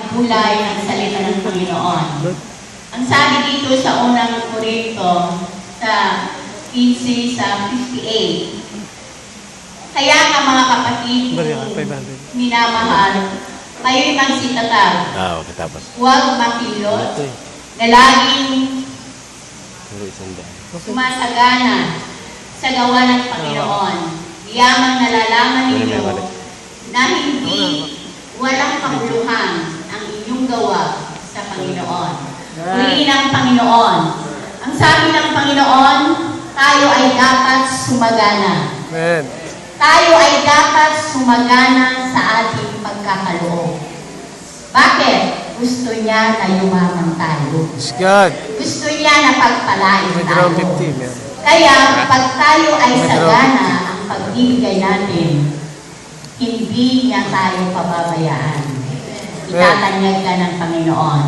pagbulay ng salita ng Panginoon. Ang sabi dito sa unang Korinto, sa 15 sa 58, kaya nga mga kapatid, minamahal, kayo'y magsitatag. Huwag makilot, na laging sumasagana sa gawa ng Panginoon. Yamang nalalaman ninyo na hindi walang paguluhan ang inyong gawa sa Panginoon. Purihin ang Panginoon. Ang sabi ng Panginoon, tayo ay dapat sumagana. Amen. Tayo ay dapat sumagana sa ating pagkakaloob. Bakit? Gusto niya na yumaman tayo. Yes, God. Gusto niya na pagpalain tayo. 50, man. Kaya, pag tayo ay sagana ang pagbibigay natin, hindi niya tayo pababayaan. Itatanyag ka ng Panginoon.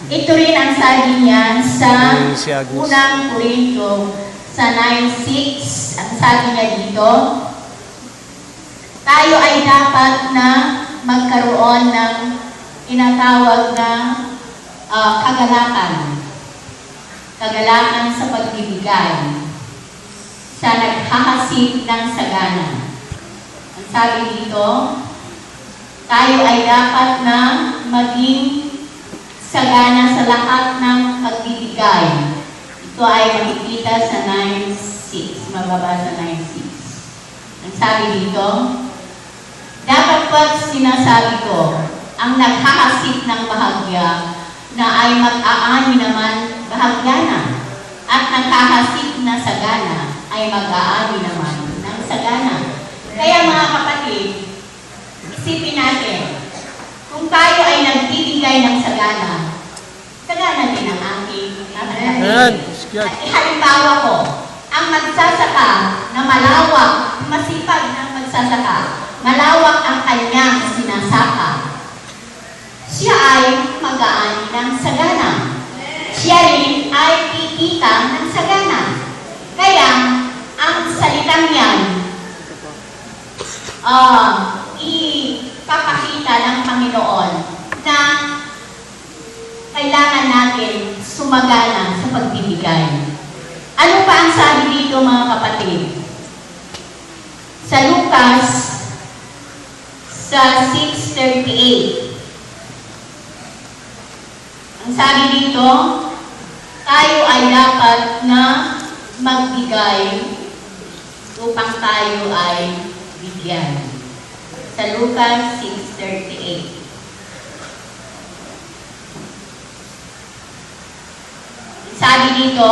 Ito rin ang sabi niya sa unang Korinto sa 9:6. Ang sabi niya dito, tayo ay dapat na magkaroon ng tinatawag na kagalakan. Kagalakan sa pagbibigay. Sa naghahasid ng sagana. Ang sabi dito, tayo ay dapat na maging sagana sa lahat ng pagbibigay. Ito ay makikita sa 9:6. Mababa sa 9:6. Ang sabi dito, dapat ba't sinasabi ko, ang naghahasid ng bahagya na ay mag-aani naman bahagya na, at naghahasid na sagana ay mag-aani naman ng sagana. Kaya mga kapatid, isipin natin, kung tayo ay nagbibigay ng sagana, sagana din ang ating Amen. at halimbawa ko, ang magsasaka na malawak, masipag na magsasaka, malawak ang kanyang sinasaka, siya ay mag-aani ng sagana. Siya rin ay kikita ng sagana. Kaya, ang salitang yan, ipapakita ng Panginoon na kailangan natin sumagana sa pagbibigay. Ano pa ang sabi dito mga kapatid? Sa Lucas, sa 6:38, ang sabi dito, tayo ay dapat na magbigay upang tayo ay bigyan. Sa Lucas 6:38. Sabi dito,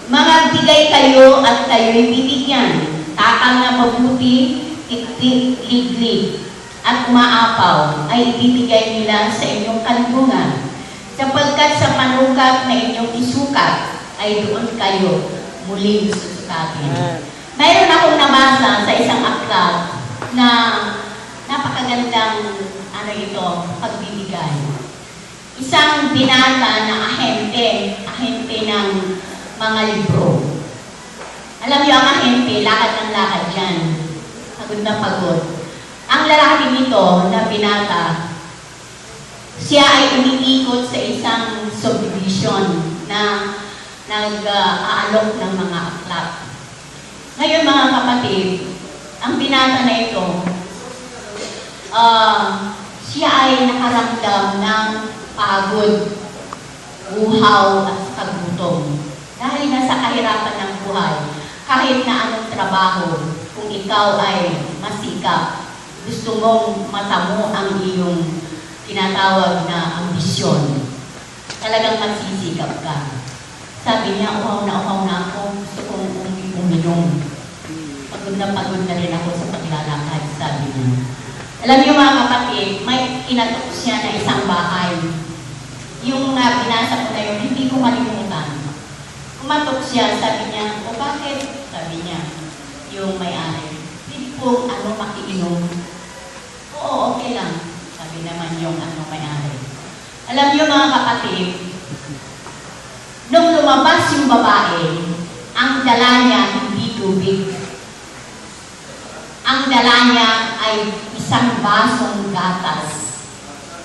magbigay kayo at kayo'y bibigyan. Takal na mabuti, liglig, at umaapaw ay ibibigay nila sa inyong kalungan. Sapagkat sa panukat na inyong isukat, ay doon kayo muling susukatin. Mayroon akong nabasa sa isang aklat na napakagandang pagbibigay. Isang binata na ahente ng mga libro. Alam niyo, ang ahente, lakad ng lakad yan. Pagod na pagod. Ang lalaki nito na binata, siya ay umiikot sa isang subdivision na nag-aalok ng mga aklat. Ngayon mga kapatid, ang binata na ito, siya ay nakaramdam ng pagod, uhaw at kagutom. Dahil nasa kahirapan ng buhay, kahit na anong trabaho, kung ikaw ay masikap, gusto mong matamo ang iyong tinatawag na ambisyon, talagang magsisikap ka. Sabi niya, uhaw na ako, gusto kong uminom. Pagod na rin ako sa paglalakad, sabi niya. Alam niyo mga kapatid, may kinatok siya na isang bahay. Yung binasa ko na yun, hindi ko malimutan. Kumatok siya, sabi niya, o bakit? Sabi niya, yung may-ari, hindi po makiinom. Oo, okay lang. Sabi naman yung may-ari. Alam niyo mga kapatid, nung lumabas yung babae, ang dala niya hindi tubig. Ang dala niya ay isang basong gatas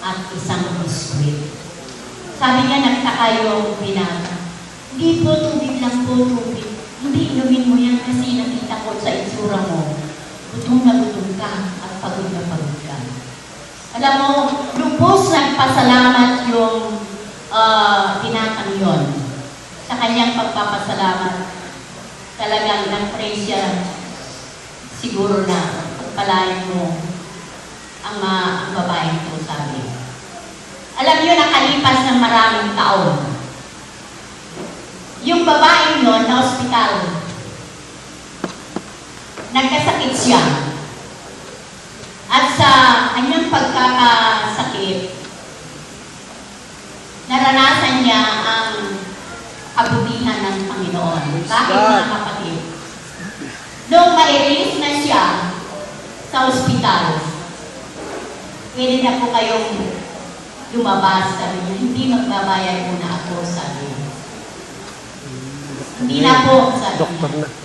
at isang biskwit. Sabi niya, nagtaka yung binata. Hindi po, tubig lang po, tubig. Hindi, inumin mo yan kasi nakita ko sa itsura mo. Gutom na gutom ka at pagod na pagod ka. Alam mo, lubos nagpasalamat yung binatang yon. Sa kanyang pagpapasalamat, talagang nag-praise siya. Siguro na pagpalain mo ang babae ito, sabi. Alam niyo, nakalipas ng maraming taon, yung babae yun na ospital, nagkasakit siya. At sa kanyang pagkakasakit, naranasan niya ang kabutihan ng Panginoon. Bakit, mga kapatid? Nung ma-release na siya sa ospital, pwede na po kayong lumabas, sabi niya. Hindi, magbabayad muna ako, sabi niya. Hindi na po, sabi Doktor niya. na.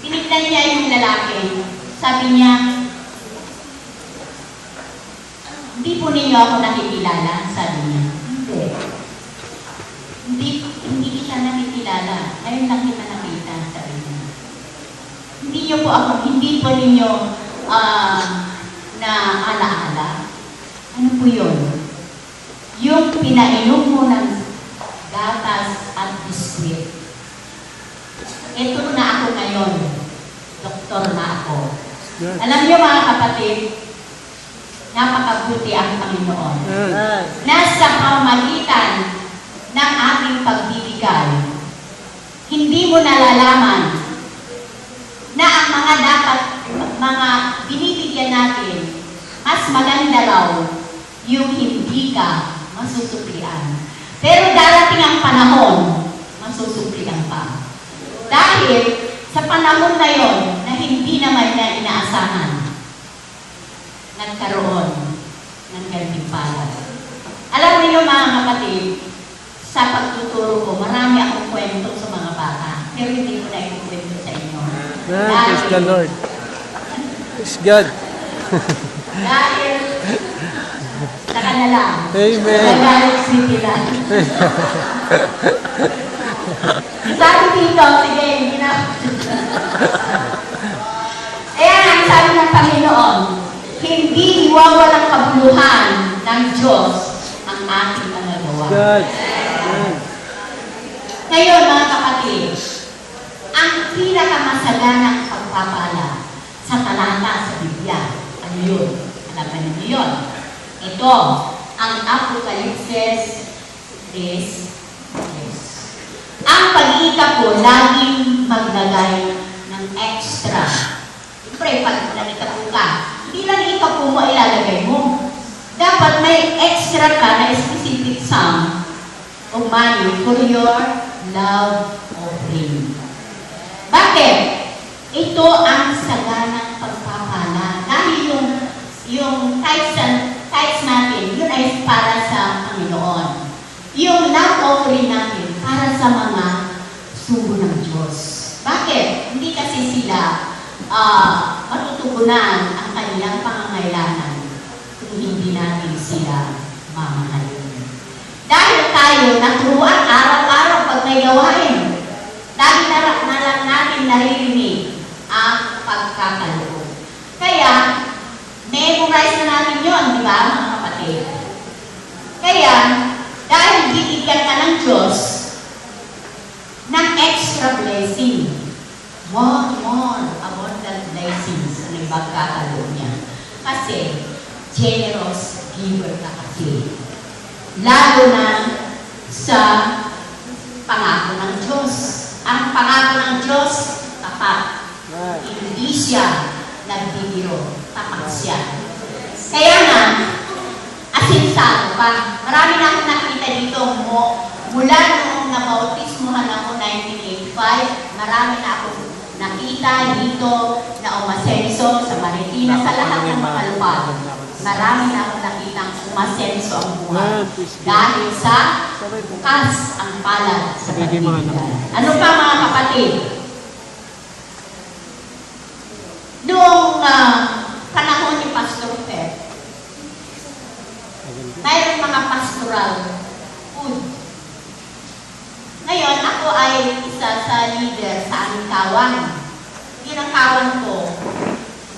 Tinignan niya yung lalaki. Sabi niya, hindi po ninyo ako nakikilala, sabi niya. Hindi kita nakikilala. Ngayon lang kita nakita, sabi niya. Hindi po ninyo na alaala. Ano po yun? Yung pinainom mo ng gatas at biskwit. Ito na ako ngayon. Doktor na ako. Alam niyo, mga kapatid, napakabuti ang Panginoon. Nasa pamagitan ng ating pagbibigay, hindi mo nalalaman na ang mga binibigyan natin, mas maganda raw yung hindi ka masusuklian. Pero darating ang panahon, masusuklian pa. Dahil sa panahon na yon na hindi naman na inaasahan, nagkaroon ng gantimpala. Alam niyo, mga kapatid, sa pagtuturo ko, marami akong kwento sa mga bata. Pero hindi ko na ikukwento sa inyo. Praise the Lord. Praise God. Dahil, saka na lang. Amen. Nagalit city lang. Sabi dito, sige, hindi na. Ayan, ang sabi ng Panginoon, hindi iwawalang kabuluhan ng Diyos ang ating mga gawa. God. Ngayon, mga kapatid, ang pinakamasaganang pagpapala sa talata sa Biblia, ano yun? Alam ba ninyo yun? Ito, ang Apokalipsis 3:10. Ang pag-iikap ko, laging maglagay ng extra. Siyempre, pag nag-ikapo ka, hindi lang ikapo mo ilalagay mo. Dapat may extra ka na specific sum of money for your love offering. Bakit? Ito ang saganang pagpapala. Dahil yung tithes natin, yun ay para sa Panginoon. Yung love offering natin, para sa mga sugo ng Diyos. Bakit? Hindi kasi sila matutugunan ang kanilang pangangailangan kung hindi natin sila mamahalin. Dahil tayo naturuan araw-araw pag may gawain, dahil na lang natin naririnig ang pagkakaloob. Kaya, memorize na natin yun, di ba, mga kapatid? Kaya, dahil bibigyan ka ng Diyos ng extra blessing, more abundant blessings ang ibagkakaloob niya. Kasi, generous giver ka kasi. Lalo na sa pangako ng Diyos. Ang pangako ng Diyos, tapat. Hindi siya nagbibiro. Tapat siya. Kaya nga, asinsado pa. Marami na akong nakita dito mula noong nabautismuhan ako 1985, marami na akong nakita dito na umasenso sa Marikina, sa lahat ng mga lugar. Marami na akong nakitang umasenso ang buhay. Dahil sa bukas ang palad sa pagbibigay. Ano pa, mga kapatid? Noong panahon ni Pastor Pep, mayroong mga pastoral food. Ngayon, ako ay isa sa leader sa aming kawan. Yun ang kawan ko.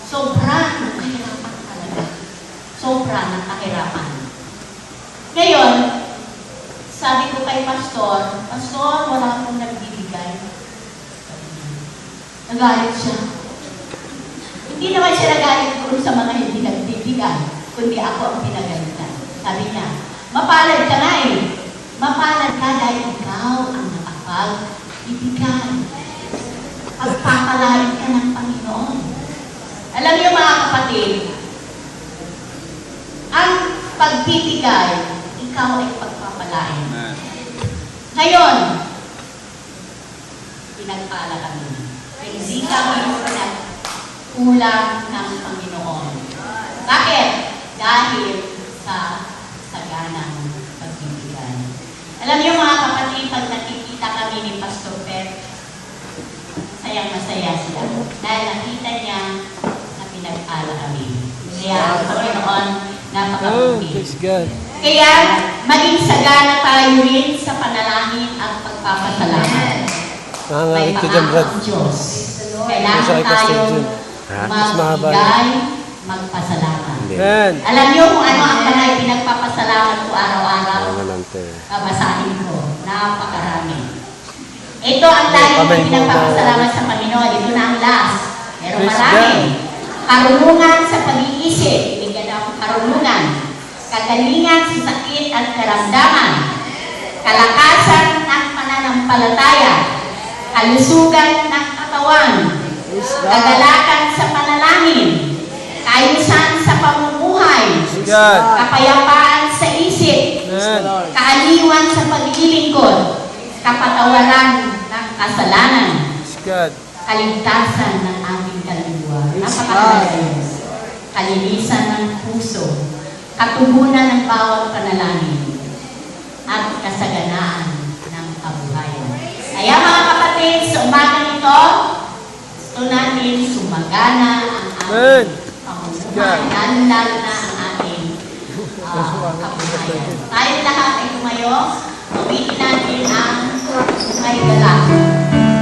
Sobrang kahirapan talaga. Sobrang kahirapan. Ngayon, sabi ko kay Pastor, Pastor, wala akong nagbibigay. Nagalit siya. Hindi naman siya nagalit kung sa mga hindi nagbibigay, kundi ako ang pinagalitan. Sabi niya, mapalad ka na eh. Mapalad ka dahil ikaw ang nakapag-ibigay. Pagpapalain ka ng Panginoon. Alam niyo mga kapatid, ang pagbibigay, ikaw ay pagpapalain. Ngayon, pinagpala kami. Hindi kami pinagkulang ng Panginoon. Bakit? Dahil sa saganang pagbibigay. Alam niyo mga kapatid, pag nakikita kami ni Pastor Pet, masayang-masaya siya. Dahil nakita niya na pinagpala kami. Kaya ang Panginoon, napakabuti. Praise God. Kaya, maging sagana tayo rin sa panalangin at pagpapasalamat. May Nangangalit ka dyan, Brad. pangakong Diyos. Kailangan Masakay ka, Sir tayong Jun. Mas mahaba magbigay, magpasalamat. Amen. Alam niyo kung ano ang mga pinagpapasalamat ko araw-araw? Adelante. Babasahin ko. Napakarami. Ito ang lagi Kamay na mo, pinagpapasalamat sa Panginoon. Ito na ang last. Pero Praise marami. Karunungan sa pag-iisip. Bigyan ako karunungan. Kagalingan sa sakit at karamdaman. Kalakasan ng pananampalataya. Kalusugan ng katawan. Kagalakan sa panalangin. Kaayusan sa pamumuhay. Praise God. Kapayapaan sa isip. Amen. Kaaliwan sa paglilingkod. Kapatawaran ng kasalanan. Praise God. Kaligtasan ng aming kaluluwa. Napakahalaga yun. Kalinisan ng puso. Katugunan ng bawat panalangin. At kasaganaan ng kabuhayan. Kaya mga kapatid, sa umaga nito, gusto natin sumagana ang Amen. aming pamumuhay. Lalo-lalo na ang ating kabuhayan. Tayo lahat ay tumayo. Mawitin natin ang may galak.